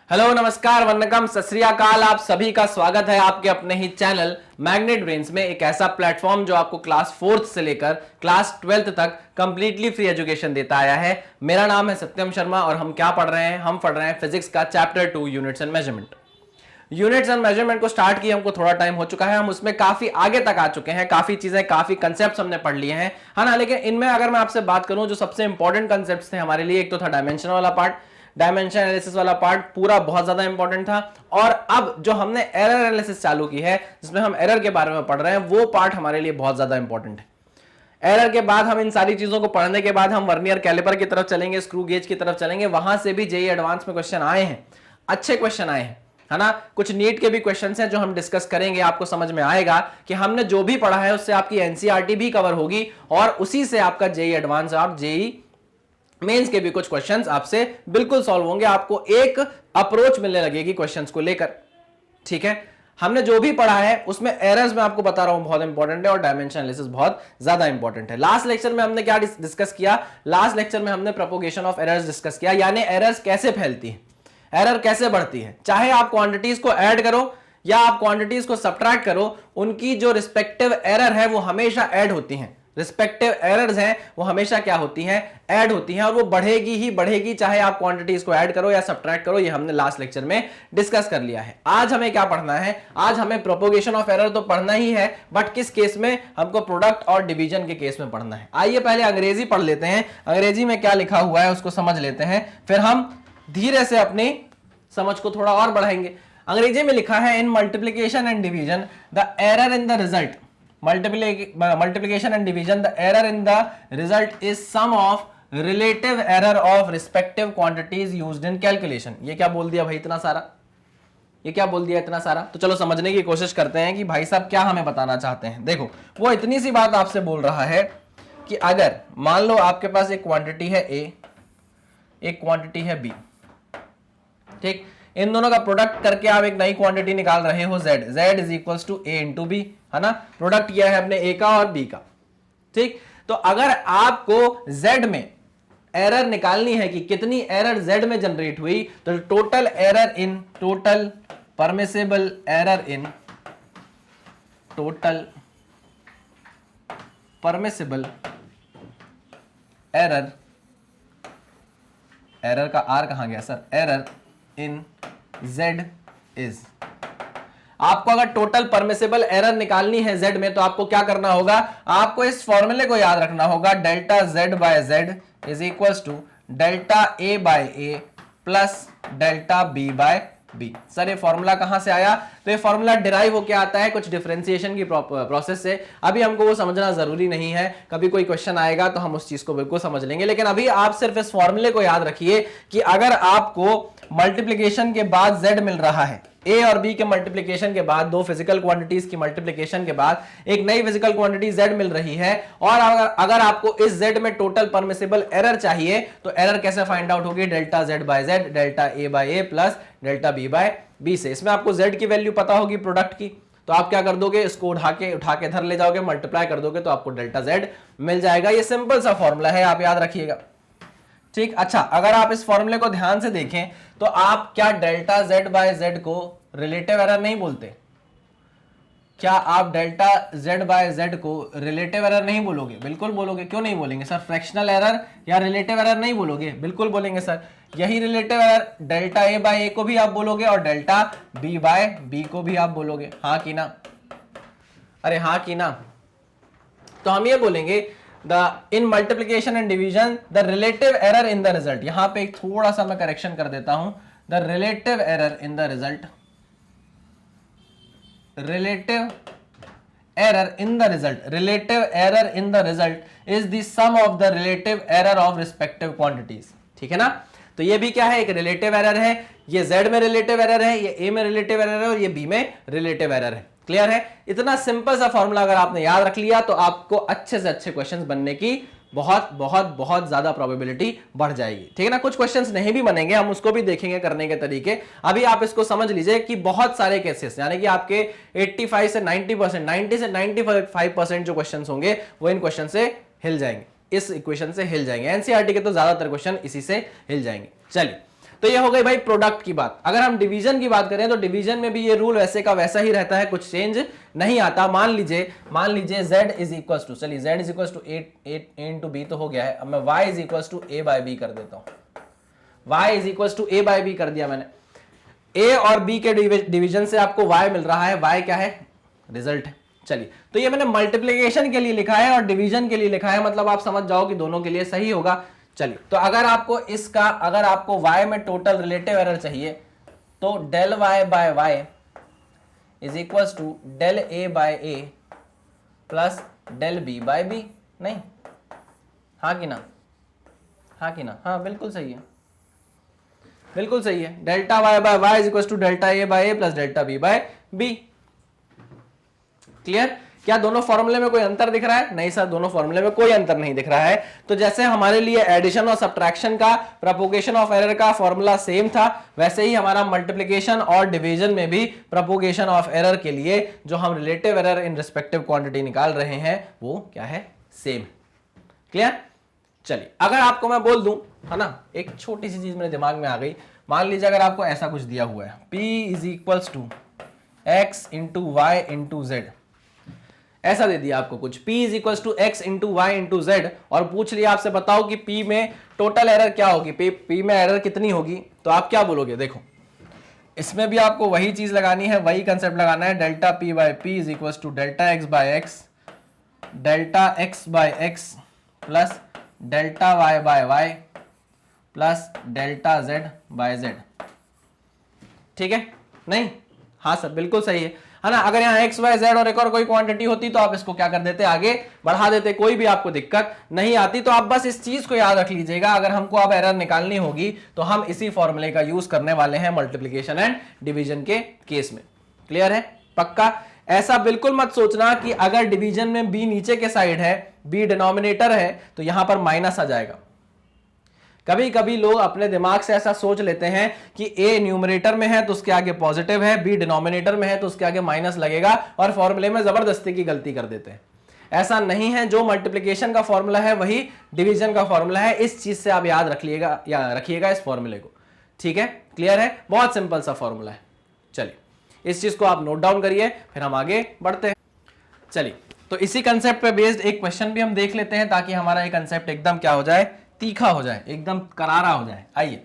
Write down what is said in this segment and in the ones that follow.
Hello, नमस्कार, वन्नकम, सत श्री अकाल। आप सभी का स्वागत है आपके अपने ही चैनल मैग्नेट ब्रेन्स में। एक ऐसा प्लेटफॉर्म जो आपको क्लास 4th से लेकर क्लास 12th तक कंप्लीटली फ्री एजुकेशन देता आया है। मेरा नाम है सत्यम शर्मा और हम क्या पढ़ रहे हैं? हम पढ़ रहे हैं फिजिक्स का chapter 2 units and measurement. Units and measurement को स्टार्ट किए हमको थोड़ा टाइम हो चुका है, हम उसमें काफी आगे तक आ चुके हैं, काफी चीजें, काफी कंसेप्ट हमने पढ़ लिए हैं, है ना। लेकिन इनमें अगर मैं आपसे बात करूं, जो सबसे इंपॉर्टेंट कंसेप्ट थे हमारे लिए, एक तो था डायमेंशन वाला पार्ट। डायमेंशन एनालिसिस वाला पार्ट पूरा बहुत ज्यादा इंपॉर्टेंट था। और अब जो हमने एरर एनालिसिस चालू की है, जिसमें हम एरर के बारे में पढ़ रहे हैं, वो पार्ट हमारे लिए बहुत ज्यादा इंपॉर्टेंट है। एरर के बाद हम इन सारी चीजों को पढ़ने के बाद हम वर्नियर कैलिपर की तरफ चलेंगे, स्क्रू गेज की तरफ चलेंगे। वहां से भी जेईई एडवांस में क्वेश्चन आए हैं, अच्छे क्वेश्चन आए हैं, है ना। कुछ नीट के भी क्वेश्चंस हैं जो हम डिस्कस करेंगे। आपको समझ में आएगा कि हमने जो भी पढ़ा है उससे आपकी एनसीईआरटी भी कवर होगी और उसी से आपका जेईई एडवांस, आप जेईई मेंस के भी कुछ क्वेश्चंस आपसे बिल्कुल सॉल्व होंगे। आपको एक अप्रोच मिलने लगेगी क्वेश्चंस को लेकर, ठीक है। हमने जो भी पढ़ा है उसमें एरर्स में आपको बता रहा हूं बहुत इंपॉर्टेंट है और डायमेंशन एनालिसिस बहुत ज्यादा इंपॉर्टेंट है। लास्ट लेक्चर में हमने क्या डिस्कस किया? लास्ट लेक्चर में हमने प्रोपोगेशन ऑफ एरर्स डिस्कस किया, यानी एरर्स कैसे फैलती है, एरर कैसे बढ़ती है। चाहे आप क्वांटिटीज को ऐड करो या आप क्वांटिटीज को सब्ट्रैक्ट करो, उनकी जो रिस्पेक्टिव एरर है वो हमेशा ऐड होती हैं। रिस्पेक्टिव एरर्स हैं वो हमेशा क्या होती हैं? ऐड होती हैं, और वो बढ़ेगी ही बढ़ेगी, चाहे आप क्वांटिटीज को ऐड करो या सब्ट्रैक्ट करो। ये हमने लास्ट लेक्चर में डिस्कस कर लिया है। आज हमें क्या पढ़ना है? आज हमें प्रोपोगेशन ऑफ एरर तो पढ़ना ही है, बट किस केस में? हमको प्रोडक्ट और डिवीजन के केस में पढ़ना है। आइए पहले अंग्रेजी पढ़ लेते हैं, अंग्रेजी में क्या लिखा हुआ है उसको समझ लेते हैं, फिर हम धीरे से अपनी समझ को थोड़ा और बढ़ाएंगे। अंग्रेजी में लिखा है, इन multiplication and division the error in the result, multiplication and division, the error in the result is sum of relative error of respective quantities used in calculation। ये क्या बोल दिया भाई इतना सारा? ये क्या बोल दिया इतना सारा? तो चलो समझने की कोशिश करते हैं कि भाई साहब क्या हमें बताना चाहते हैं। देखो, वो इतनी सी बात आपसे बोल रहा है कि अगर मान लो आपके पास एक क्वांटिटी है A, एक क्वांटिटी है B, ठीक। इन दोनों का प्रोडक्ट करके आप एक नई क्वांटिटी निकाल रहे हो Z, Z is equals to A into B, है ना। प्रोडक्ट किया है अपने A का और B का, ठीक। तो अगर आपको Z में एरर निकालनी है कि कितनी एरर Z में जनरेट हुई, तो total error in, total permissible error in, total permissible error, error का R कहां गया sir? Error in Z is, आपको अगर टोटल परमिसिबल एरर निकालनी है Z में, तो आपको क्या करना होगा? आपको इस फॉर्मूले को याद रखना होगा, delta Z by Z is equals to delta A by A plus delta B by B। Sir ये फॉर्मूला कहां से आया? तो ये फॉर्मूला डिराइव होकर आता है कुछ डिफरेंशिएशन की प्रोसेस से। अभी हमको वो समझना जरूरी नहीं है, कभी कोई क्वेश्चन आएगा तो हम उस चीज को बिल्कुल समझ लेंगे। लेकिन अभी आप सिर्फ इस फॉर्मूले को याद रखिए कि अगर आपको मल्टीप्लिकेशन के बाद Z मिल रहा है, A और B के मल्टीप्लिकेशन के बाद, दो फिजिकल क्वांटिटीज की मल्टीप्लिकेशन के बाद एक नई फिजिकल क्वांटिटी Z मिल रही है, और अगर आपको इस Z में टोटल परमिसिबल एरर चाहिए, तो एरर कैसे फाइंड आउट होगी? Delta Z by Z, delta A by A plus delta B by B से। इसमें आपको Z की वैल्यू पता होगी प्रोडक्ट की, तो आप क्या कर दोगे? इसको उठा के इधर ले जाओगे, मल्टीप्लाई कर दोगे तो आपको डेल्टा Z मिल जाएगा। ये सिंपल सा फॉर्मूला है, आप याद रखिएगा, ठीक। अच्छा, अगर आप इस फॉर्मूले को ध्यान से देखें तो आप क्या डेल्टा Z बाय Z को रिलेटिव एरर नहीं बोलते? क्या आप डेल्टा Z बाय Z को रिलेटिव एरर नहीं बोलोगे? बिल्कुल बोलोगे। क्यों नहीं बोलेंगे सर? फ्रैक्शनल एरर या रिलेटिव एरर नहीं बोलोगे? बिल्कुल बोलेंगे सर। यही relative error delta A by A को भी आप बोलोगे और डेल्टा B बाय B को भी आप बोलोगे, हाँ कि ना? अरे हाँ कि ना? तो हम ये बोलेंगे, इन multiplication and division the relative error in the result. यहां पे एक थोड़ा सा मैं करेक्शन कर देता हूं, the relative error in the result, relative error in the result, relative error in the result is the sum of the relative error of respective quantities, ठीक है ना। तो ये भी क्या है? एक रिलेटिव एरर है। ये Z में रिलेटिव एरर है, ये A में रिलेटिव एरर है और ये B में रिलेटिव एरर है। क्लियर है? इतना सिंपल सा फॉर्मूला अगर आपने याद रख लिया तो आपको अच्छे से अच्छे क्वेश्चंस बनने की बहुत बहुत बहुत ज्यादा प्रोबेबिलिटी बढ़ जाएगी, ठीक है ना। कुछ क्वेश्चंस नहीं भी बनेंगे, हम उसको भी देखेंगे करने के तरीके। अभी आप इसको समझ लीजिए कि बहुत सारे केसेस, यानी कि आपके 85 से 90%, 90 से 95% जो क्वेश्चंस होंगे वो इन क्वेश्चन से हिल जाएंगे, इस इक्वेशन से हिल जाएंगे। एनसीईआरटी के तो ज्यादातर क्वेश्चन इसी से हिल जाएंगे। चलिए, तो ये हो गई भाई प्रोडक्ट की बात। अगर हम डिवीजन की बात करें तो डिवीजन में भी ये रूल वैसे का वैसा ही रहता है, कुछ चेंज नहीं आता। मान लीजिए z इज इक्वल टू, चलिए z is equal to A into B तो हो गया है। अब मैं y is equal to A by B कर देता हूं। y is equal to A by B कर दिया मैंने। a और b के डिवीजन से आपको y मिल रहा है, y क्या है, रिजल्ट है। चलिए, तो ये मैंने मल्टीप्लिकेशन के लिए लिखा है और डिवीजन के लिए लिखा है, मतलब आप समझ जाओ कि दोनों के लिए सही होगा। चलिए, तो अगर आपको y में टोटल रिलेटिव एरर चाहिए तो del y by y is equal to del a by a plus del b by b। नहीं, हाँ कि ना, हाँ कि ना, हाँ बिल्कुल सही है, बिल्कुल सही है। Delta y by y is equal to delta a by a plus delta b by b। Clear? क्या दोनों फॉर्मूले में कोई अंतर दिख रहा है? नहीं सर, दोनों फॉर्मूले में कोई अंतर नहीं दिख रहा है। तो जैसे हमारे लिए एडिशन और सब्ट्रैक्शन का, प्रोपोगेशन ऑफ एरर का फॉर्मूला सेम था, वैसे ही हमारा मल्टीप्लिकेशन और डिवीजन में भी प्रोपोगेशन ऑफ एरर के लिए जो हम relative error in respective quantity निकाल रहे हैं वो क्या है, सेम। क्लियर? चलिए, अगर आपको मैं बोल दूं, है ना, एक छोटी सी चीज मेरे दिमाग में आ गई। मान लीजिए अगर आपको ऐसा कुछ दिया हुआ है, p is equals to X into Y into Z, ऐसा दे दिया आपको कुछ, p is equal to X into Y into Z, और पूछ लिया आपसे बताओ कि p में टोटल एरर क्या होगी, p में एरर कितनी होगी, तो आप क्या बोलोगे? देखो, इसमें भी आपको वही चीज लगानी है, वही कंसेप्ट लगाना है। Delta p by p is equal to delta x by x, delta x by x plus delta y by y plus delta z by z। ठीक है? नहीं, हाँ सर बिल्कुल सही है ना। अगर यहाँ x y z और एक और कोई क्वांटिटी होती तो आप इसको क्या कर देते, आगे बढ़ा देते, कोई भी आपको दिक्कत नहीं आती। तो आप बस इस चीज को याद रख लीजिएगा, अगर हमको अब एरर निकालनी होगी तो हम इसी फॉर्मूले का यूज करने वाले हैं मल्टीप्लिकेशन एंड डिवीजन के केस में। क्लियर है? पक्का? ऐसा बिल्कुल मत सोचना कि अगर डिवीजन में b नीचे के साइड है, b डिनोमिनेटर है, तो यहां पर माइनस आ जाएगा। कभी कभी लोग अपने दिमाग से ऐसा सोच लेते हैं कि a न्यूमरेटर में है तो उसके आगे पॉजिटिव है, b डिनोमिनेटर में है तो उसके आगे माइनस लगेगा, और फॉर्मूले में जबरदस्ती की गलती कर देते हैं। ऐसा नहीं है, जो मल्टीप्लिकेशन का फॉर्मूला है वही डिवीजन का फॉर्मूला है। इस चीज से आप याद रखिएगा इस फॉर्मूले को। ठीक है? क्लियर है? बहुत सिंपल सा फॉर्मूला है। चलिए, इस चीज को आप नोट डाउन करिए, फिर हम आगे बढ़ते हैं। चलिए, तो इसी कंसेप्ट पे बेस्ड एक क्वेश्चन भी हम देख लेते हैं, ताकि हमारा ये कंसेप्ट एकदम क्या हो जाए, तीखा हो जाए, एकदम करारा हो जाए। आइए,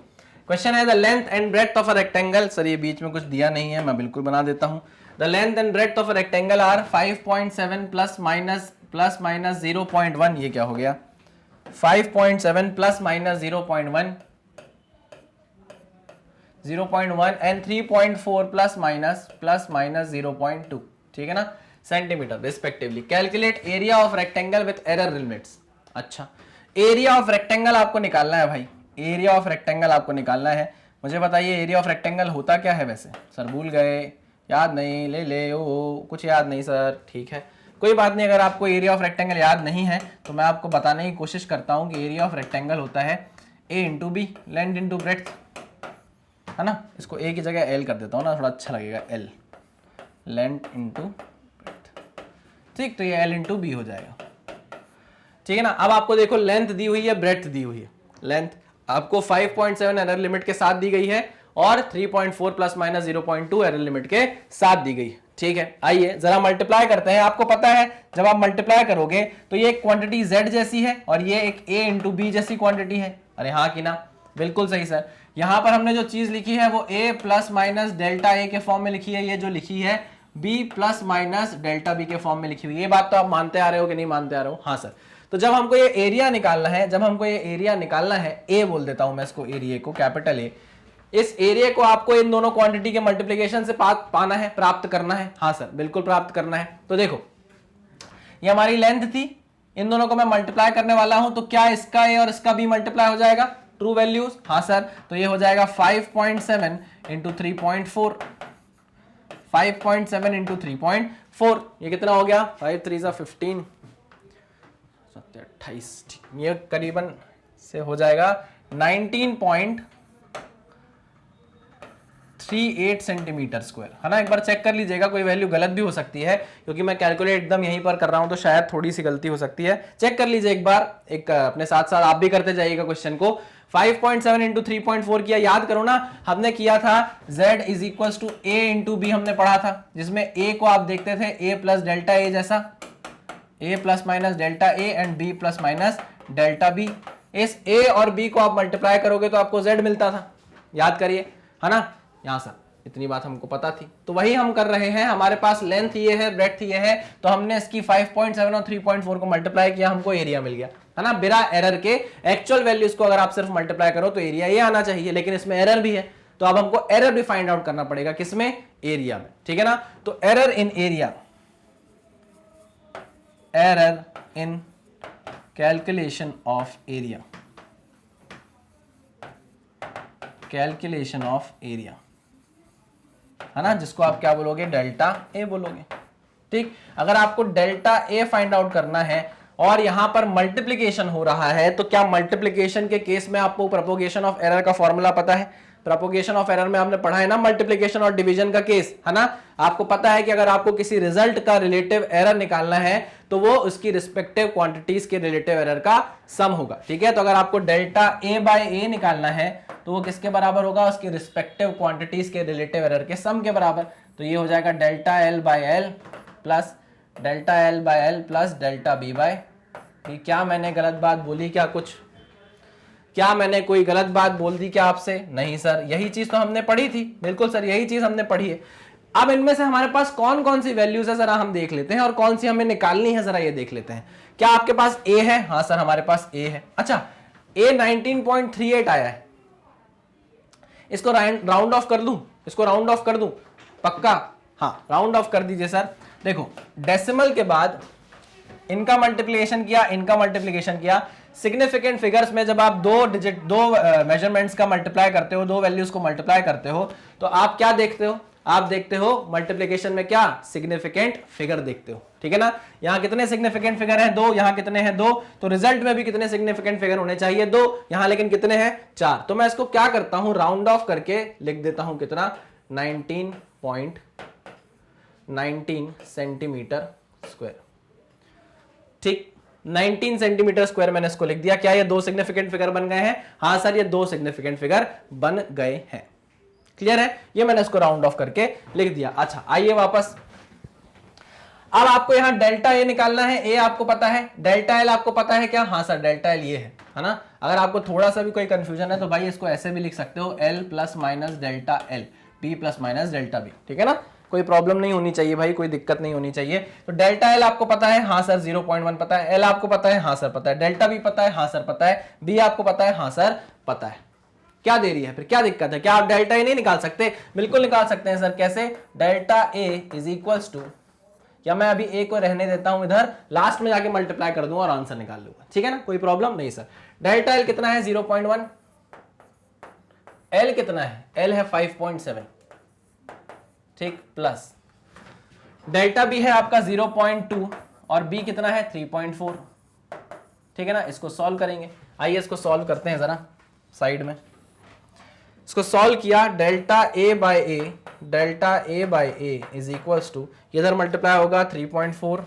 क्वेश्चन है the length and breadth of a rectangle. Sir ये बीच में कुछ दिया नहीं है, मैं बिल्कुल बना देता हूं। The length and breadth of a rectangle are 5.7 plus minus 0.1। ये क्या हो गया? 5.7 plus minus 0.1 and 3.4 plus minus 0.2। ठीक है ना, centimetre respectively. Calculate area of rectangle with error limits. अच्छा, एरिया ऑफ रेक्टेंगल आपको निकालना है भाई, एरिया ऑफ रेक्टेंगल आपको निकालना है। मुझे बताइए एरिया ऑफ रेक्टेंगल होता क्या है वैसे? सर भूल गए, याद नहीं, ले ओ कुछ याद नहीं सर। ठीक है, कोई बात नहीं। अगर आपको एरिया ऑफ रेक्टेंगल याद नहीं है तो मैं आपको बताने की कोशिश करता हूं कि एरिया ऑफ रेक्टेंगल होता है a into B, length into breadth, है ना। इसको a की जगह l कर देता हूँ ना, थोड़ा अच्छा लगेगा, l, लेंथ इंटू ब्रेड्थ। ठीक, तो ये l इंटू बी हो जाएगा। ठीक है ना। अब आपको देखो, लेंथ दी हुई है, ब्रेड्थ दी हुई है। लेंथ आपको 5.7 एरर लिमिट के साथ दी गई है और 3.4 प्लस माइनस 0.2 एरर लिमिट के साथ दी गई। ठीक है, आइए जरा मल्टीप्लाई करते हैं। आपको पता है जब आप मल्टीप्लाई करोगे तो ये एक क्वांटिटी z जैसी है और ये एक a इंटू बी जैसी क्वांटिटी है। अरे हाँ कि ना, बिल्कुल सही सर। यहां पर हमने जो चीज लिखी है वो a plus minus delta a के फॉर्म में लिखी है, ये जो लिखी है b plus minus delta b के फॉर्म में लिखी हुई। ये बात तो आप मानते आ रहे हो कि नहीं मानते आ रहे हो? हाँ सर। तो जब हमको ये एरिया निकालना है, ए बोल देता हूं मैं इसको, एरिया को कैपिटल ए। इस एरिया को आपको इन दोनों क्वांटिटी के मल्टीप्लिकेशन से पाना है, प्राप्त करना है। हाँ सर, बिल्कुल प्राप्त करना है। तो देखो, ये हमारी लेंथ थी, इन दोनों को मैं मल्टीप्लाई करने वाला हूं, तो क्या इसका ए और इसका बी मल्टीप्लाई हो जाएगा? True values. हाँ सर, तो ये हो जाएगा 5.7 इंटू 3.4, 5.7 इंटू 3.4। ये कितना हो गया? 5 3 15, 28। ये करीबन से हो जाएगा 19.38 सेंटीमीटर स्क्वायर, है ना। एक बार चेक कर लीजिएगा, कोई वैल्यू गलत भी हो सकती है, क्योंकि मैं कैलकुलेट एकदम यहीं पर कर रहा हूं तो शायद थोड़ी सी गलती हो सकती है। चेक कर लीजिए एक बार, एक अपने साथ साथ आप भी करते जाइएगा क्वेश्चन को। 5.7 इंटू 3.4 किया, याद करो ना, हमने किया था z is equal to a into B, हमने पढ़ा था, जिसमें a को आप देखते थे a प्लस डेल्टा a जैसा, a plus minus delta a and b plus minus delta b। इस a और b को आप मल्टीप्लाई करोगे तो आपको z मिलता था, याद करिए, है ना। यहां से इतनी बात हमको पता थी, तो वही हम कर रहे हैं। हमारे पास लेंथ ये है, ब्रेड्थ ये है, तो हमने इसकी 5.7 और 3.4 को मल्टीप्लाई किया, हमको एरिया मिल गया, है ना, बिना एरर के। एक्चुअल वैल्यूज को अगर आप सिर्फ मल्टीप्लाई करो तो एरिया ये आना चाहिए, लेकिन इसमें एरर भी है, तो अब हमको एरर भी फाइंड आउट करना पड़ेगा, किसमें, एरिया में, ठीक है ना। तो error in area, error in calculation of area, calculation of area, है ना, जिसको आप क्या बोलोगे, डेल्टा ए बोलोगे, ठीक। अगर आपको डेल्टा ए फाइंड आउट करना है और यहां पर मल्टीप्लिकेशन हो रहा है, तो क्या मल्टीप्लिकेशन के केस में आपको प्रोपोगेशन ऑफ एरर का फॉर्मूला पता है? प्रोपोगेशन ऑफ एरर में आपने पढ़ा है ना, मल्टीप्लिकेशन और डिवीजन का केस, है ना। आपको पता है कि अगर आपको किसी रिजल्ट का रिलेटिव एरर निकालना है तो वो उसकी रिस्पेक्टिव क्वांटिटीज के रिलेटिव एरर का सम होगा, ठीक है। तो अगर आपको डेल्टा ए बाय ए निकालना है तो वो किसके बराबर होगा, उसकी रिस्पेक्टिव क्वांटिटीज के रिलेटिव एरर के सम के बराबर। तो ये हो जाएगा delta L by L plus delta L by L plus delta B by B. क्या मैंने गलत बात बोली क्या? कुछ, क्या मैंने कोई गलत बात बोल दी क्या आपसे? नहीं सर, यही चीज तो हमने पढ़ी थी, बिल्कुल सर, यही चीज हमने पढ़ी है। अब इनमें से हमारे पास कौन कौन सी वैल्यूज है जरा हम देख लेते हैं, और कौन सी हमें निकालनी है जरा ये देख लेते हैं। क्या आपके पास a है? हाँ सर, हमारे पास a है। अच्छा, a 19.38 आया है, इसको राउंड ऑफ कर दूं, इसको राउंड ऑफ कर दूं पक्का? हाँ, राउंड ऑफ कर दीजिए सर। देखो, डेसिमल के बाद इनका मल्टीप्लिकेशन किया, इनका मल्टीप्लिकेशन किया। सिग्निफिकेंट फिगर्स में जब आप दो मेजरमेंट्स का मल्टीप्लाई करते हो, दो वैल्यूज को मल्टीप्लाई करते हो, तो आप क्या देखते हो? आप देखते हो मल्टीप्लिकेशन में क्या, सिग्निफिकेंट फिगर देखते हो, ठीक है ना। यहाँ कितने सिग्निफिकेंट फिगर हैं? 2। यहाँ कितने हैं? 2। तो रिजल्ट में भी कितने सिग्निफिकेंट फिगर होने चाहिए? 2। यहाँ लेकिन कितने हैं? 4। तो मैं इसको क्या करता हूं, राउंड ऑफ करके लिख देता हूं कितना, 19.19 सेंटीमीटर स्क्वायर, ठीक। 19 सेंटीमीटर स्क्वायर मैंने इसको लिख दिया। क्या ये 2 सिग्निफिकेंट फिगर बन गए हैं? हाँ सर, ये 2 सिग्निफिकेंट फिगर बन गए हैं। क्लियर है? ये मैंने इसको राउंड ऑफ करके लिख दिया। अच्छा, आइए वापस। अब आपको यहां डेल्टा ए निकालना है। ए आपको पता है, डेल्टा एल आपको पता है क्या? हाँ सर, डेल्टा एल ये है ना। अगर आपको थोड़ा सा भी कोई कंफ्यूजन है तो भाई इसको ऐसे भी लिख सकते हो, L plus minus delta L, B plus minus delta B, ठीक है ना। कोई प्रॉब्लम नहीं होनी चाहिए भाई, कोई दिक्कत नहीं होनी चाहिए। तो डेल्टा एल आपको पता है? हाँ सर, 0.1 पता है। एल आपको पता है? हाँ सर पता है। डेल्टा बी पता है? हाँ सर पता है। बी आपको पता है? हाँ सर पता है। क्या देरी है फिर, क्या दिक्कत है? क्या आप डेल्टा ए नहीं निकाल सकते? बिल्कुल निकाल सकते हैं सर। कैसे? Delta A is equals to, या मैं अभी ए को रहने देता हूं इधर, लास्ट में जाके मल्टीप्लाई कर दूंगा और आंसर निकाल लूंगा, ठीक है ना, कोई प्रॉब्लम नहीं सर। डेल्टा एल कितना है? 0.1। एल कितना है? एल है 5.7, ठीक, प्लस डेल्टा बी है आपका 0.2 और बी कितना है? 3.4, ठीक है ना। इसको सॉल्व करेंगे, आइए इसको सॉल्व करते हैं जरा साइड में। इसको सॉल्व किया, delta A by A, delta A by A is equals to, इधर मल्टीप्लाई होगा 3.4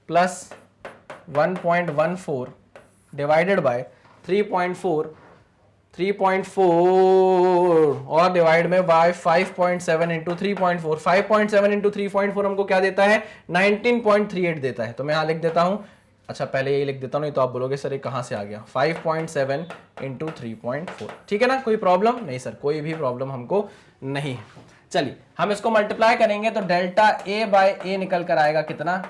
प्लस 1.14 डिवाइडेड बाय 3.4 और डिवाइड में बाय 5.7 इंटू 3.4। 5.7 इंटू 3.4 हमको क्या देता है? 19.38 देता है। तो मैं यहां लिख देता हूं, अच्छा पहले यही लिख देता हूं, नहीं तो आप बोलोगे सर ये कहां से आ गया। 5.7 इंटू 3.4, ठीक है ना, कोई प्रॉब्लम नहीं सर, कोई भी प्रॉब्लम हमको नहीं है। चलिए हम इसको मल्टीप्लाई करेंगे तो डेल्टा ए बाय ए निकल कर आएगा कितना,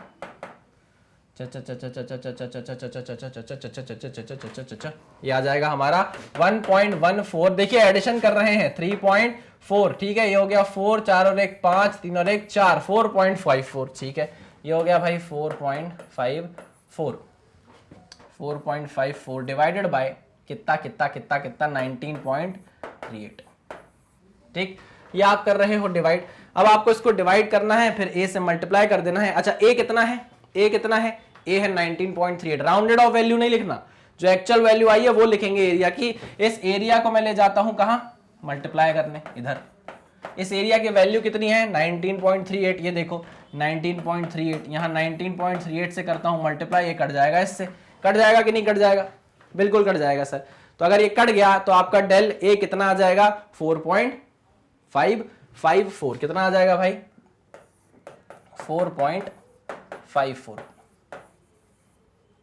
ये आ जाएगा हमारा 1.14। देखिए एडिशन कर रहे हैं, 3.4, ठीक है। ये हो गया 4, 4 और 1 5, 3 और 1 4, 4.54, ठीक है। ये हो गया भाई 4.54 डिवाइडेड बाय कितना कितना कितना कितना 19.38, ठीक। ये आप कर रहे हो डिवाइड। अब आपको इसको डिवाइड करना है, फिर ए से मल्टीप्लाई कर देना है। अच्छा, ए कितना है? ए कितना है? ए है 19.38। राउंडेड ऑफ वैल्यू नहीं लिखना, जो एक्चुअल वैल्यू आई है वो लिखेंगे एरिया की। इस एरिया को मैं ले जाता हूं कहां? मल्टीप्लाई करने, इधर। इस एरिया की वैल्यू कितनी है? 19.38। ये देखो, 19.38, यहाँ 19.38 से करता हूँ मल्टीप्लाई, ये कट जाएगा, इससे कट जाएगा कि नहीं कट जाएगा? बिल्कुल कट जाएगा सर। तो अगर ये कट गया तो आपका डेल ए कितना आ जाएगा? 4.554। कितना आ जाएगा भाई? 4.54।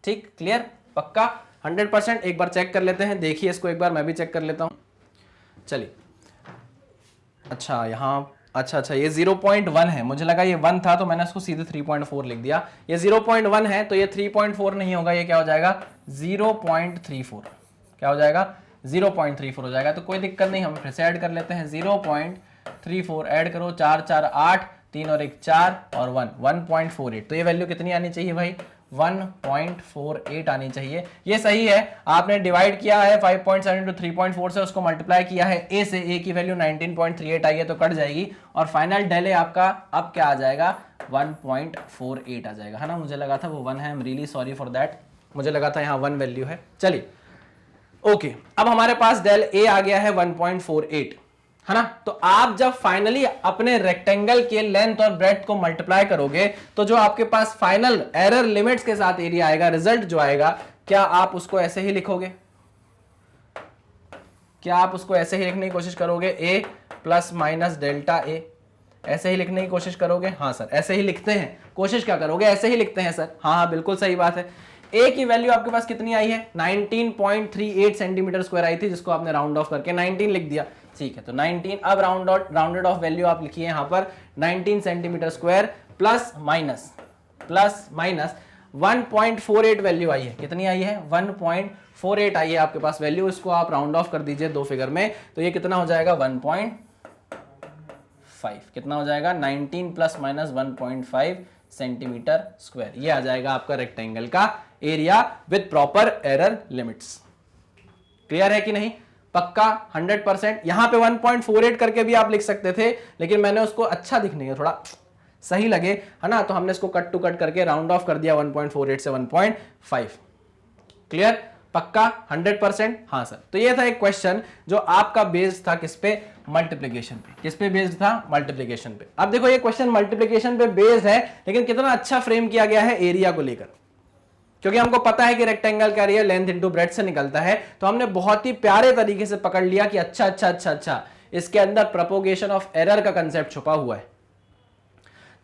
ठीक, क्लियर, पक्का 100%। एक बार चेक कर लेते हैं, देखिए इसको एक बार, मैं भी चेक कर लेता हूं। चलिए, अच्छा यहाँ, अच्छा ये 0.1 है, मुझे लगा ये 1 था तो मैंने इसको सीधे 3.4 लिख दिया। ये 0.1 है तो ये 3.4 नहीं होगा, ये क्या हो जाएगा? 0.34। क्या हो जाएगा? 0.34 हो जाएगा। तो कोई दिक्कत नहीं, हम फिर से ऐड कर लेते हैं। 0.34 ऐड करो, 4 4 8, 3 और 1 4 और 1 1.48। तो ये वैल्यू कितनी आनी चाहिए भाई? 1.48 आनी चाहिए। ये सही है, आपने डिवाइड किया है 5.7 into 3.4 से, उसको मल्टीप्लाई किया है ए से, ए की वैल्यू 19.38 आई है तो कट जाएगी, और फाइनल डेल ए आपका अब क्या आ जाएगा? 1.48 आ जाएगा, है ना? मुझे लगा था वो 1 है, I am really sorry for that, मुझे लगा था यहाँ 1 वैल्यू है। चलिए ओके, अब हमारे पास डेल ए आ गया है 1.48, है ना? तो आप जब फाइनली अपने रेक्टेंगल के लेंथ और ब्रेड्थ को मल्टीप्लाई करोगे तो जो आपके पास फाइनल एरर लिमिट्स के साथ एरिया आएगा, रिजल्ट जो आएगा, क्या आप उसको ऐसे ही लिखोगे? क्या आप उसको ऐसे ही लिखने की कोशिश करोगे? ए प्लस माइनस डेल्टा ए, ऐसे ही लिखने की कोशिश करोगे? हाँ सर, ऐसे ही लिखते हैं। कोशिश क्या करोगे? ऐसे ही लिखते हैं सर। हाँ बिल्कुल सही बात है। ए की वैल्यू आपके पास कितनी आई है? 19.38 सेंटीमीटर स्क्वायर आई थी, जिसको आपने राउंड ऑफ करके 19 लिख दिया। ठीक है, तो 19, अब राउंडेड ऑफ वैल्यू आप लिखिए यहाँ पर 19 centimetre square plus minus 1.48 value आई है। कितनी आई है? 1.48 आई है आपके पास वैल्यू। इसको आप राउंड ऑफ कर दीजिए दो फिगर में, तो ये कितना हो जाएगा? 1.5। कितना हो जाएगा? 19 प्लस माइनस 1.5 सेंटीमीटर स्क्वायर। ये आ जाएगा आपका रेक्टेंगल का area with proper error limits. Clear है कि नहीं? पक्का 100%। यहां पे 1.48 करके भी आप लिख सकते थे, लेकिन मैंने उसको अच्छा दिखने का, थोड़ा सही लगे, है ना, तो हमने इसको कट टू कट करके राउंड ऑफ कर दिया 1.48 से 1.5। क्लियर? पक्का 100%? हाँ सर। तो ये था एक क्वेश्चन जो आपका बेस्ड था किस पे? मल्टीप्लिकेशन पे। किस पे बेस्ड था? मल्टीप्लिकेशन पे। अब देखो ये क्वेश्चन मल्टीप्लिकेशन पे बेस्ड है, लेकिन कितना अच्छा फ्रेम किया गया है एरिया को लेकर, क्योंकि हमको पता है कि रेक्टेंगल का एरिया लेंथ इनटू ब्रेड्थ से निकलता है, तो हमने बहुत ही प्यारे तरीके से पकड़ लिया कि अच्छा इसके अंदर प्रोपोगेशन ऑफ एरर का कंसेप्ट छुपा हुआ है।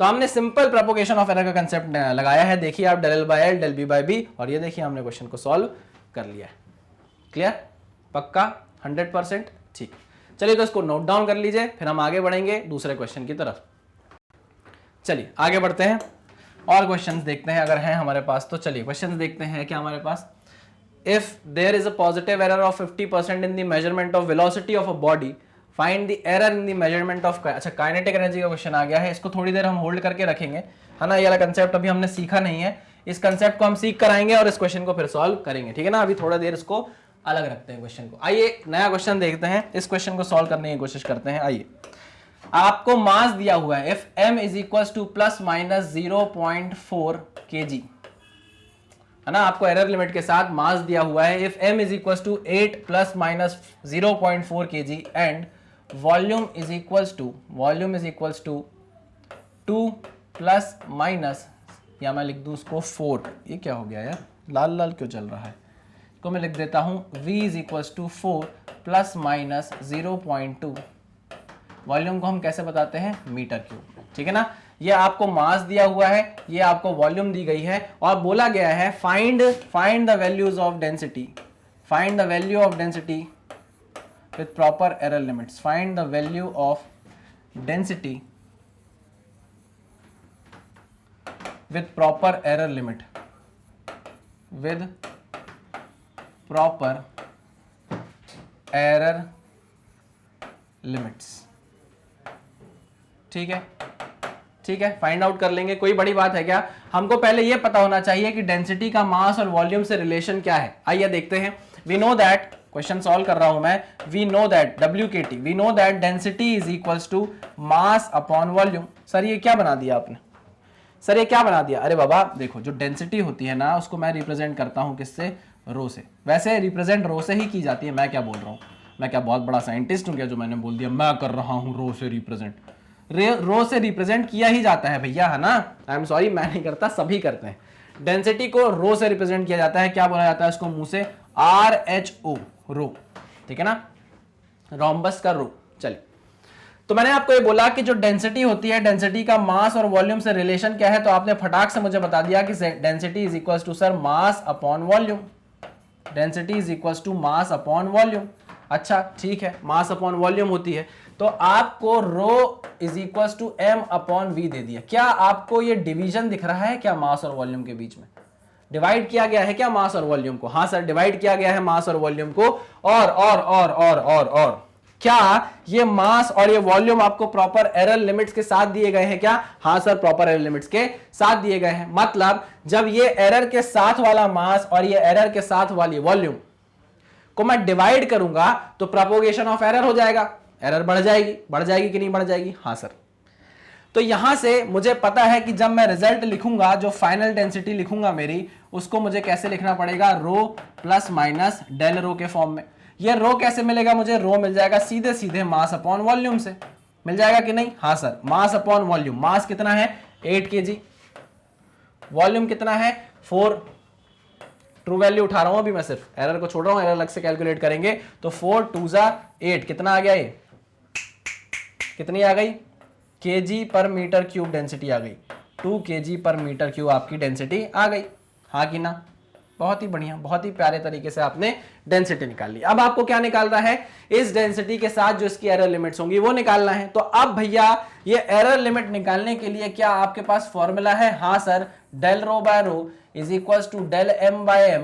तो हमने सिंपल प्रोपोगेशन ऑफ एरर का कंसेप्ट लगाया है। देखिए आप, del L by L, del B by B, और ये देखिए हमने क्वेश्चन को सॉल्व कर लिया है। क्लियर? पक्का 100%? ठीक, चलिए तो इसको नोट डाउन कर लीजिए, फिर हम आगे बढ़ेंगे दूसरे क्वेश्चन की तरफ। चलिए आगे बढ़ते हैं और क्वेश्चंस देखते हैं अगर हैं हमारे पास। तो चलिए क्वेश्चंस देखते हैं क्या हमारे पास। If there is a positive error of 50% in the measurement of velocity of a body, find the error in the measurement of, अच्छा काइनेटिक एनर्जी का क्वेश्चन आ गया है। इसको थोड़ी देर हम होल्ड करके रखेंगे, है ना? ये वाला कंसेप्ट अभी हमने सीखा नहीं है, इस कंसेप्ट को हम सीख कर आएंगे और इस क्वेश्चन को फिर सॉल्व करेंगे, ठीक है ना? अभी थोड़ा देर इसको अलग रखते हैं क्वेश्चन को। आइए नया क्वेश्चन देखते हैं, इस क्वेश्चन को सॉल्व करने की कोशिश करते हैं। आइए, आपको मास दिया हुआ है if m is equal two plus minus 0.4 kg, है ना? आपको एरर लिमिट के साथ मास दिया हुआ है if m is equal to 8 plus minus 0.4 kg and volume is equal to 2 plus minus, या मैं लिख दूं उसको 4, ये क्या हो गया यार, लाल लाल क्यों चल रहा है, तो मैं लिख देता हूं v is equal to 4 plus minus 0.2। Volume को हम कैसे बताते हैं? मीटर क्यूब, ठीक है ना? ये आपको मास दिया हुआ है, ये आपको वॉल्यूम दी गई है, और बोला गया है find the values of density, find the value of density with proper error limits, find the value of density with proper error limit, with proper error limits। ठीक है, फाइंड आउट कर लेंगे, कोई बड़ी बात है क्या? हमको पहले ये पता होना चाहिए कि डेंसिटी का मास और वॉल्यूम से रिलेशन क्या है। आइए देखते हैं। We know that, question solve कर रहा हूं मैं, we know that WKT, we know that density is equals to mass upon volume. Sir ये क्या बना दिया आपने? सर ये क्या बना दिया? अरे बाबा देखो, जो डेंसिटी होती है ना, उसको मैं रिप्रेजेंट करता हूं किससे? रो से। वैसे रिप्रेजेंट रो से ही की जाती है। मैं क्या बोल रहा हूं? मैं क्या बहुत बड़ा साइंटिस्ट हूं क्या जो मैंने बोल दिया मैं कर रहा हूं रो से रिप्रेजेंट? रो से रिप्रेजेंट किया ही जाता है भैया, है ना। आई एम सॉरी, मैं नहीं करता, सभी करते हैं। डेंसिटी को रो से रिप्रेजेंट किया जाता है, क्या बोला जाता है उसको मुंह से, RHO, रो, ठीक है ना, रोम्बस का रो। चलिए, तो मैंने आपको ये बोला कि जो डेंसिटी होती है, डेंसिटी का मास और वॉल्यूम से रिलेशन क्या है, तो आपने फटाक से मुझे बता दिया कि density is equal to sir mass upon volume. Density is equal to mass upon volume. अच्छा ठीक है, मास अपॉन वॉल्यूम होती है, तो आपको rho is equal to m upon v दे दिया। क्या आपको ये डिवीजन दिख रहा है क्या, मास और वॉल्यूम के बीच में डिवाइड किया गया है क्या मास और वॉल्यूम को? हाँ सर, डिवाइड किया गया है मास और वॉल्यूम को। और क्या ये मास और ये वॉल्यूम आपको प्रॉपर एरर लिमिट्स के साथ दिए गए हैं क्या? हाँ सर, प्रॉपर एरर लिमिट्स के साथ दिए गए हैं। मतलब जब ये एरर के साथ वाला मास और ये एरर के साथ वाली वॉल्यूम को मैं डिवाइड करूंगा तो प्रोपोगेशन ऑफ एरर हो जाएगा, एरर बढ़ जाएगी कि नहीं बढ़ जाएगी? हाँ सर। तो यहां से मुझे पता है कि जब मैं रिजल्ट लिखूंगा, जो फाइनल डेंसिटी लिखूंगा मेरी, उसको मुझे कैसे लिखना पड़ेगा, रो प्लस माइनस डेल रो के फॉर्म में। ये रो कैसे मिलेगा मुझे? रो मिल जाएगा सीधे सीधे मास अपॉन वॉल्यूम से, मिल जाएगा कि नहीं? हाँ सर, मास अपॉन वॉल्यूम। मास कितना है? 8 kg। वॉल्यूम कितना है? 4। ट्रू वैल्यू उठा रहा हूं अभी मैं, सिर्फ एरर को छोड़ रहा हूं, एरर अलग से कैलकुलेट करेंगे। तो 4 2 जा 8, कितना आ गया? ये कितनी आ गई? kg पर मीटर क्यूब डेंसिटी आ गई। 2 kg पर मीटर क्यूब आपकी डेंसिटी आ गई, हाँ कि ना? बहुत ही बढ़िया, बहुत ही प्यारे तरीके से आपने डेंसिटी निकाल ली। अब आपको क्या निकालना है? इस डेंसिटी के साथ जो इसकी एरर लिमिट्स होंगी वो निकालना है। तो अब भैया ये एरर लिमिट निकालने के लिए क्या आपके पास फॉर्मूला है? हाँ sir, del rho by rho is equal to del m by m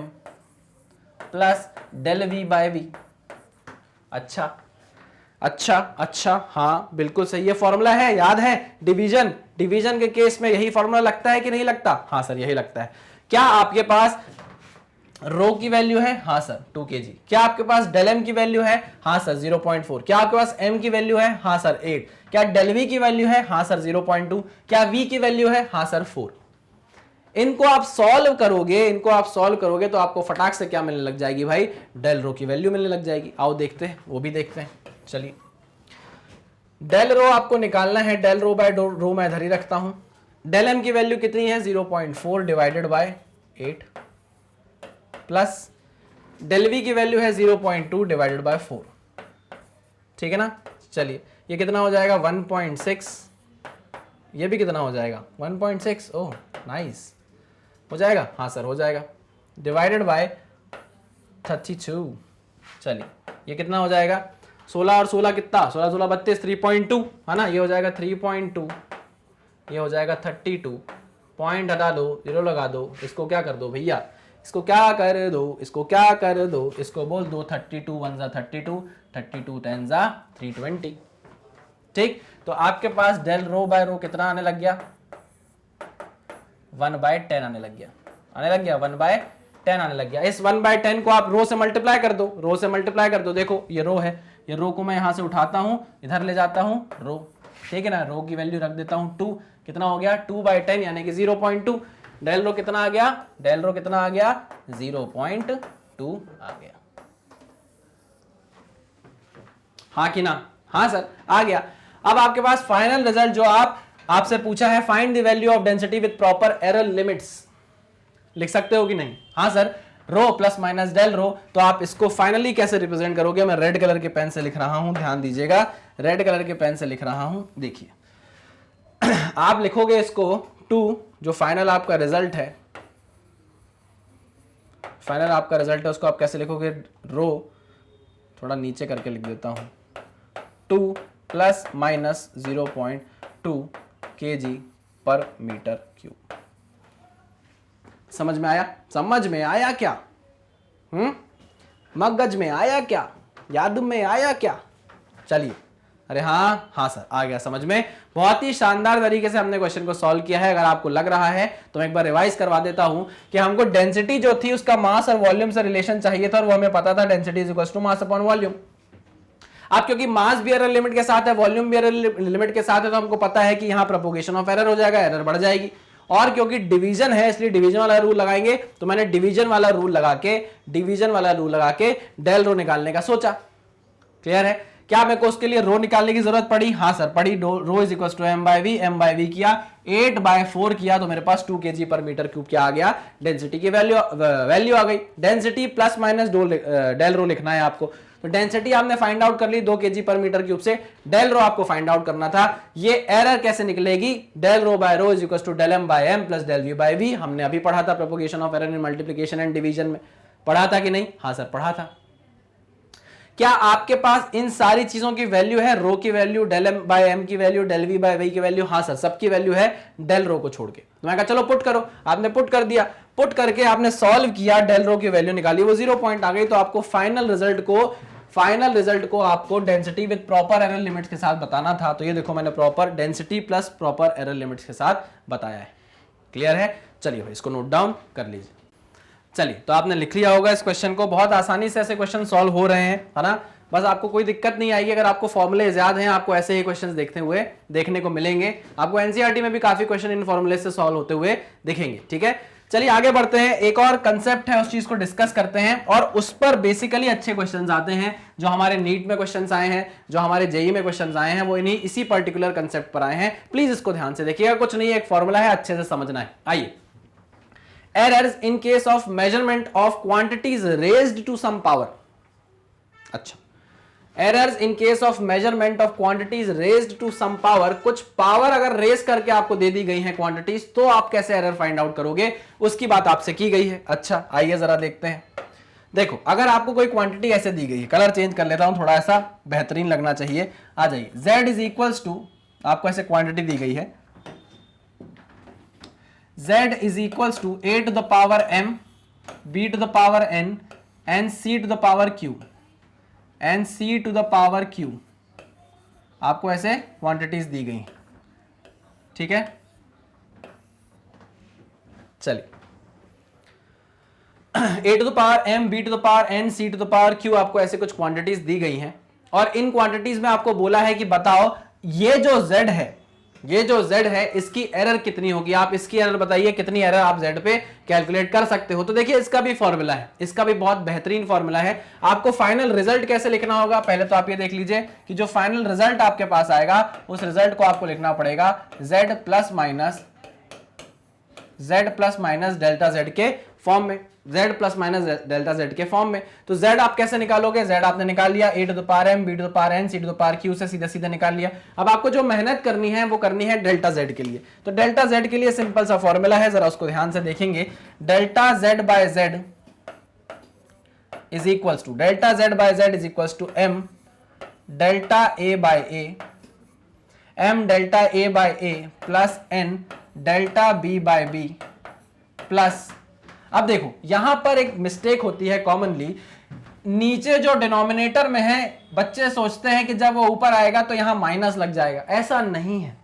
plus del v by v। अच्छा, हाँ बिल्कुल सही, ये फॉर्मूला है, याद है? डिवीजन के केस में यही फॉर्मूला लगता है कि नहीं लगता? हाँ सर, यही लगता है। क्या आपके पास रो की वैल्यू है? हाँ सर, 2 kg। क्या आपके पास डेल m की वैल्यू है? हाँ सर, 0.4। क्या आपके पास m की वैल्यू है? हाँ सर, 8। क्या डेल v की वैल्यू है? हाँ सर, 0.2। क्या v की वैल्यू है? हाँ सर, 4। इनको आप सॉल्व करोगे तो आपको फटाक से क्या मिलने लग जाएगी भाई? डेल रो की वैल्यू मिलने लग जाएगी। आओ देखते हैं, वो भी देखते हैं। चलिए, डेल रो आपको निकालना है। डेल रो बाय रो मैं इधर ही रखता हूं। डेल m की वैल्यू कितनी है? 0.4 divided by 8 plus del v की वैल्यू है 0.2 डिवाइडेड बाय 4, ठीक है ना? चलिए, ये कितना हो जाएगा? 1.6। ये भी कितना हो जाएगा? 1.6। ओह नाइस, हो जाएगा? हाँ सर, हो जाएगा। Divided by 32। चलिए, ये कितना हो जाएगा? 16 और 16 कितना? 16 16 32, 3.2 है ना? ये हो जाएगा 3.2, ये हो जाएगा 32। पॉइंट हटा दो, 0 लगा दो, इसको क्या कर दो भैया? इसको क्या कर दो? इसको बोल दो 32 1 जा 32, 32 10 जा 320। ठीक, तो आपके पास डेल रो बाय रो कितना आने लग गया? 1/10 आने लग गया, 1/10 आने लग गया। इस 1/10 को आप रो से मल्टीप्लाई कर दो। देखो ये रो है, ये रो को मैं यहां से उठाता हूं, इधर ले जाता हूं रो, ठीक है ना? रो की वैल्यू रख देता हूं 2। कितना हो गया? 2/10 यानी कि 0.2। डेल रो कितना आ गया? 0.2 आ गया, हाँ कि ना? हाँ सर, आ गया। अब आपके पास फाइनल रिजल्ट जो आपसे पूछा है, find the value of density with proper error limits, लिख सकते हो कि नहीं? हाँ सर, रो प्लस माइनस डेल रो। तो आप इसको फाइनली कैसे रिप्रेजेंट करोगे? मैं रेड कलर के पेन से लिख रहा हूं, ध्यान दीजिएगा, रेड कलर के पेन से लिख रहा हूं। देखिए, आप लिखोगे इसको 2, जो फाइनल आपका रिजल्ट है, उसको आप कैसे लिखोगे? रो थोड़ा नीचे करके लिख देता हूं, 2 प्लस माइनस 0.2 kg पर मीटर क्यूब। समझ में आया क्या? मगज में आया क्या? याद में आया क्या? चलिए, अरे हाँ सर, आ गया समझ में। बहुत ही शानदार तरीके से हमने क्वेश्चन को सॉल्व किया है। अगर आपको लग रहा है तो मैं एक बार रिवाइज करवा देता हूं कि हमको डेंसिटी जो थी उसका मास और वॉल्यूम से रिलेशन चाहिए था, और वो हमें पता था density is equal to mass upon volume. अब क्योंकि मास भी एरर लिमिट के साथ है, वॉल्यूम भी एरर लिमिट के साथ है, तो हमको पता है कि यहाँ प्रोपोगेशन ऑफ एरर हो जाएगा, एरर बढ़ जाएगी। और क्योंकि डिवीजन है इसलिए डिवीजन वाला रूल लगाएंगे, तो मैंने डिवीजन वाला रूल लगा के डेल रो निकालने का सोचा। क्लियर है क्या मेरे को उसके लिए रो निकालने की जरूरत पड़ी? हाँ सर पड़ी। Rho is equal to M by V किया, 8/4 किया, तो मेरे पास 2 kg पर मीटर क्यूब क्या आ गया? डेंसिटी की वैल्यू आ गई। Density plus minus del rho लिखना है आपको, तो डेंसिटी आपने फाइंड आउट कर ली 2 kg पर मीटर क्यूब से, डेल रो आपको फाइंड आउट करना था। ये एरर कैसे निकलेगी? Del rho by rho is equal to del M by M plus del V by V. हमने अभी पढ़ा था propagation of error in multiplication and division में, पढ़ा था कि नहीं? हाँ सर पढ़ा था। क्या आपके पास इन सारी चीजों की वैल्यू है? रो की value, del M by M की value, del V by V की वैल्यू? हाँ सर सबकी वैल्यू है डेल रो को छोड़ के। तो मैं कहा चलो पुट करो, आपने पुट कर दिया, पुट करके आपने सॉल्व किया, डेल रो की वैल्यू निकाली, वो 0 पॉइंट आ गई। तो आपको फाइनल रिजल्ट को आपको density with proper error limits के साथ बताना था। तो ये देखो मैंने proper density plus proper error limits के साथ बताया है। क्लियर है? चलिए भाई इसको नोट डाउन कर लीजिए। चलिए तो आपने लिख लिया होगा इस क्वेश्चन को, बहुत आसानी से ऐसे क्वेश्चन सॉल्व हो रहे हैं, है ना? बस आपको कोई दिक्कत नहीं आएगी अगर आपको फॉर्मूले याद हैं, आपको ऐसे ही क्वेश्चंस देखने को मिलेंगे। आपको एनसीईआरटी में भी काफी क्वेश्चन इन फॉर्मूले से सॉल्व होते हुए दिखेंगे। ठीक है, चलिए आगे बढ़ते हैं। एक और कंसेप्ट है, उस चीज को डिस्कस करते हैं, और उस पर बेसिकली अच्छे क्वेश्चंस आते हैं जो हमारे नीट में क्वेश्चंस आए हैं, जो हमारे जेईई में क्वेश्चंस आए हैं, वो इसी पर्टिकुलर कंसेप्ट पर आए हैं। प्लीज इसको ध्यान से देखिएगा, कुछ नहीं, एक फॉर्मूला है, अच्छे से समझना है। आइए, errors in case of measurement of quantities raised to some power। अच्छा, errors in case of measurement of quantities raised to some power, कुछ पावर अगर रेज करके आपको दे दी गई है क्वांटिटीज, तो आप कैसे एरर फाइंड आउट करोगे, उसकी बात आपसे की गई है। अच्छा आइए जरा देखते हैं। देखो अगर आपको कोई क्वांटिटी ऐसे दी गई है, कलर चेंज कर लेता हूं, थोड़ा ऐसा बेहतरीन लगना चाहिए। आ जाइए, z इज इक्वल्स टू, आपको ऐसे क्वांटिटी दी गई है, z is equals to a to the power m, b to the power n, and c to the power q, and c to the power q। आपको ऐसे quantities दी गई, ठीक है। चलिए, a to the power m, b to the power n, c to the power q, आपको ऐसे कुछ quantities दी गई हैं, और इन क्वांटिटीज में आपको बोला है कि बताओ ये जो z है, ये जो z है, इसकी एरर कितनी होगी। आप इसकी एरर बताइए, कितनी एरर आप z पे कैलकुलेट कर सकते हो। तो देखिए इसका भी फॉर्मूला है, इसका भी बहुत बेहतरीन फॉर्मूला है। आपको फाइनल रिजल्ट कैसे लिखना होगा, पहले तो आप ये देख लीजिए कि जो फाइनल रिजल्ट आपके पास आएगा, उस रिजल्ट को आपको लिखना पड़ेगा z plus minus delta z के फॉर्म में, z plus minus delta z के फॉर्म में। तो z आप कैसे निकालोगे? z आपने निकाल लिया, a to the power m, b to the power n, c to the power q से सीधे सीधे निकाल लिया। अब आपको जो मेहनत करनी है वो करनी है डेल्टा z के लिए। तो डेल्टा z के लिए सिंपल सा फॉर्मूला है, जरा उसको ध्यान से देखेंगे। Delta z by z is equals to, delta z by z is equals to m delta a by a, m delta a by a plus n delta b by b plus, अब देखो यहां पर एक mistake होती है commonly, नीचे जो denominator में है बच्चे सोचते हैं कि जब वो ऊपर आएगा तो यहां माइनस लग जाएगा, ऐसा नहीं है।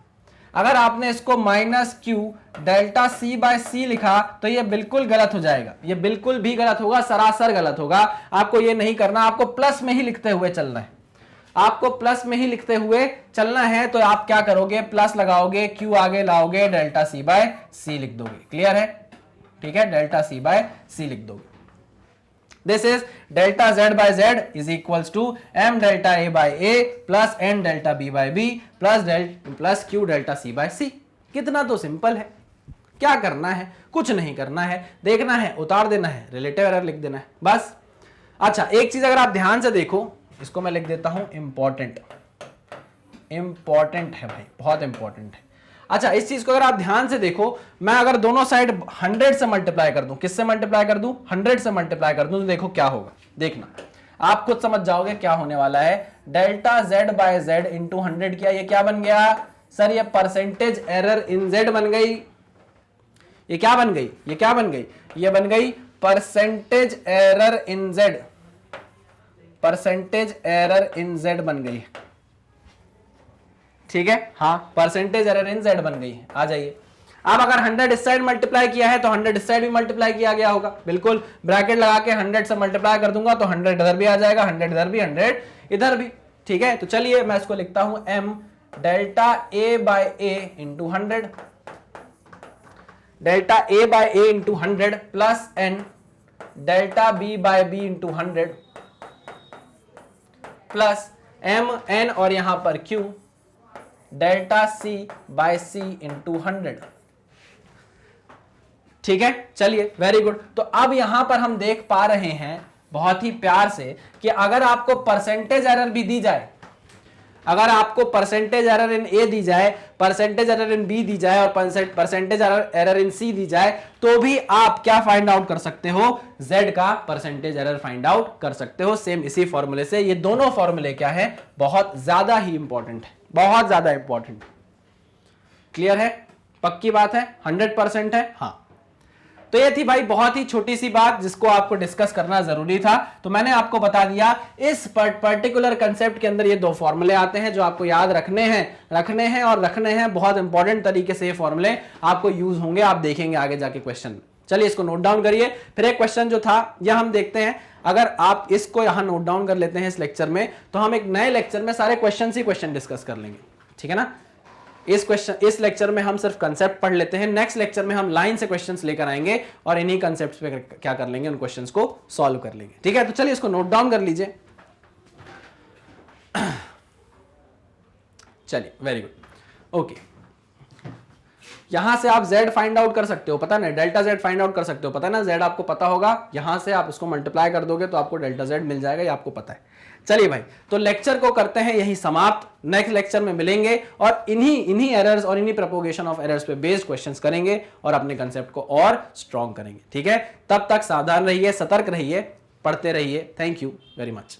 अगर आपने इसको minus Q delta C by C लिखा तो ये बिल्कुल गलत हो जाएगा, ये बिल्कुल भी गलत होगा, सरासर गलत होगा। आपको ये नहीं करना, आपको प्लस में ही लिखते हुए चलना है, आपको प्लस में ही लिखते हुए चलना है। तो आप क्या करोगे, प्लस लगाओगे, क्यू आगे लाओगे, डेल्टा सी बाय सी लिख दोगे। क्लियर है? ठीक है, डेल्टा सी बाय सी लिख दोगे। This is delta z by z is equals to m delta a by a plus n delta b by b plus q delta c by c। कितना तो simple है, क्या करना है, कुछ नहीं करना है, देखना है, उतार देना है, रिलेटिव एरर लिख देना है, बस। अच्छा एक चीज अगर आप ध्यान से देखो, इसको मैं लिख देता हूं इंपॉर्टेंट, इंपॉर्टेंट है भाई, बहुत इंपॉर्टेंट है। अच्छा इस चीज को अगर आप ध्यान से देखो, मैं अगर दोनों साइड 100 से मल्टीप्लाई कर दूं, किससे मल्टीप्लाई कर दूं, 100 से मल्टीप्लाई कर दूं, तो देखो क्या होगा, देखना आप खुद समझ जाओगे क्या होने वाला है। Delta z by z into 100 किया, ये क्या बन गया सर, ये परसेंटेज एरर इन z बन गई। ये क्या बन गई, ये क्या बन गई, ये बन गई percentage error in z, percentage error in z बन गई। ठीक है, हाँ परसेंटेज एरर इन z बन गई है। आ जाइए, अब अगर 100 इस साइड मल्टीप्लाई किया है तो 100 इस साइड भी मल्टीप्लाई किया गया होगा, बिल्कुल ब्रैकेट लगा के 100 से मल्टीप्लाई कर दूंगा तो 100 इधर भी आ जाएगा, 100 इधर भी, 100 इधर भी। ठीक है, तो चलिए मैं इसको लिखता हूं m delta a by a into 100, delta a by a into 100 plus n delta b by b into 100 plus M N और यहां पर Q delta C by C into 100। ठीक है, चलिए वेरी गुड। तो अब यहां पर हम देख पा रहे हैं बहुत ही प्यार से कि अगर आपको परसेंटेज एरर भी दी जाए, अगर आपको परसेंटेज एरर इन ए दी जाए, percentage error in be the जाए और परसेंटेज एरर इन सी दी जाए, तो भी आप क्या फाइंड आउट कर सकते हो, z का परसेंटेज एरर फाइंड आउट कर सकते हो सेम इसी फॉर्मूले से। ये दोनों फॉर्मूले क्या है, बहुत ज्यादा ही इंपॉर्टेंट है, बहुत ज्यादा इंपॉर्टेंट। क्लियर है, पक्की बात है, 100% है। हाँ, तो ये थी भाई बहुत ही छोटी सी बात जिसको आपको डिस्कस करना जरूरी था। तो मैंने आपको बता दिया इस पर्टिकुलर कंसेप्ट के अंदर ये दो फॉर्मूले आते हैं जो आपको याद रखने हैं बहुत इंपॉर्टेंट तरीके से। ये फॉर्मूले आपको यूज होंगे, आप देखेंगे आगे जाके क्वेश्चन। चलिए इसको नोट डाउन करिए। फिर एक क्वेश्चन जो था यह हम देखते हैं, अगर आप इसको यहां नोट डाउन कर लेते हैं इस लेक्चर में, तो हम एक नए लेक्चर में सारे क्वेश्चन ही क्वेश्चन डिस्कस कर लेंगे। ठीक है ना, इस लेक्चर में हम सिर्फ कंसेप्ट पढ़ लेते हैं, नेक्स्ट लेक्चर में हम लाइन से क्वेश्चंस लेकर आएंगे और इन्हीं कंसेप्ट्स पे क्या कर लेंगे, उन क्वेश्चंस को सॉल्व कर लेंगे। ठीक है, तो चलिए इसको नोट डाउन कर लीजिए। चलिए वेरी गुड, ओके। यहां से आप z फाइंड आउट कर सकते हो, पता ना, डेल्टा z फाइंड आउट कर सकते हो, पता ना, z आपको पता होगा, यहां से आप उसको मल्टीप्लाई कर दोगे तो आपको डेल्टा z मिल जाएगा, ये आपको पता है। चलिए भाई, तो लेक्चर को करते हैं यही समाप्त। नेक्स्ट लेक्चर में मिलेंगे और इन्हीं एरर्स और इन्हीं प्रोपोगेशन ऑफ एरर्स पे बेस्ड क्वेश्चंस करेंगे और अपने कंसेप्ट को और स्ट्रॉन्ग करेंगे। ठीक है, तब तक सावधान रहिए, सतर्क रहिए, पढ़ते रहिए। Thank you very much.